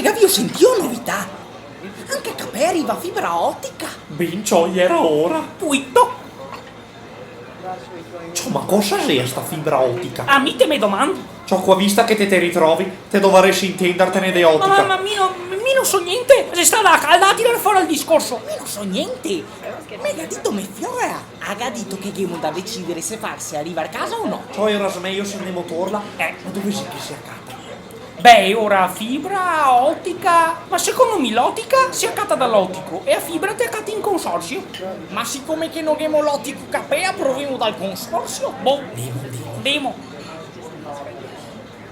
Gavio, sentì novità. Anche a Capea arriva fibra ottica. Bincio, era ora. Puito. Ciò, ma cosa sia sta fibra ottica? A mi te me domando. Ciò qua vista che te ritrovi, te dovresti intendertene di ottica. Ma mi non so niente. Se sta da calda, tirare fuori il discorso. Ma non so niente. Mi ha detto me fioia. Ha detto che Gemo da decidere se farsi arrivare a casa o no. Ciò era smeglio se ne motorla. Ma dove si che si accata? Beh, ora fibra, ottica. Ma secondo me l'ottica si accata dall'ottico e a fibra ti accatti in consorzio. Ma siccome che non abbiamo l'ottico Capea, proviamo dal consorzio. Boh, demo.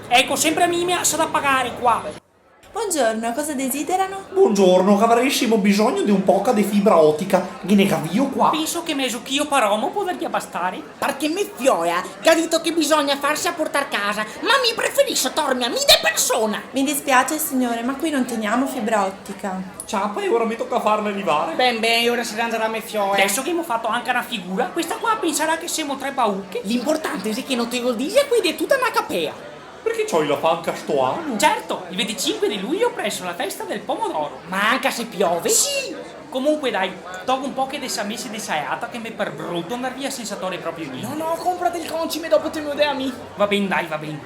Ecco, sempre a me sa da pagare qua. Buongiorno, cosa desiderano? Buongiorno, che avressimo bisogno di un poco di fibra ottica. Gliene cavio qua. Penso che mesucchio paromo potrebbe bastare. Perché me fioia che ha detto che bisogna farsi a portare a casa, ma mi preferisce tormi a me di persona. Mi dispiace signore, ma qui non teniamo fibra ottica. Ciappa e ora mi tocca farne arrivare. Ben, ora si mangerà me fioia. Adesso che abbiamo fatto anche una figura, questa qua penserà che siamo tre pauche. L'importante è che non te lo dici e quindi è tutta una Capea. Perché c'hai la panca sto anno? Certo, il 25 di luglio presso la festa del pomodoro. Ma anche se piove? Sì! Comunque dai, tolgo un po' che dessa mesi di saiata che mi per brutto andar via senza tore proprio niente. No, comprate il concime dopo te lo dai a me. Va bene, dai, va bene.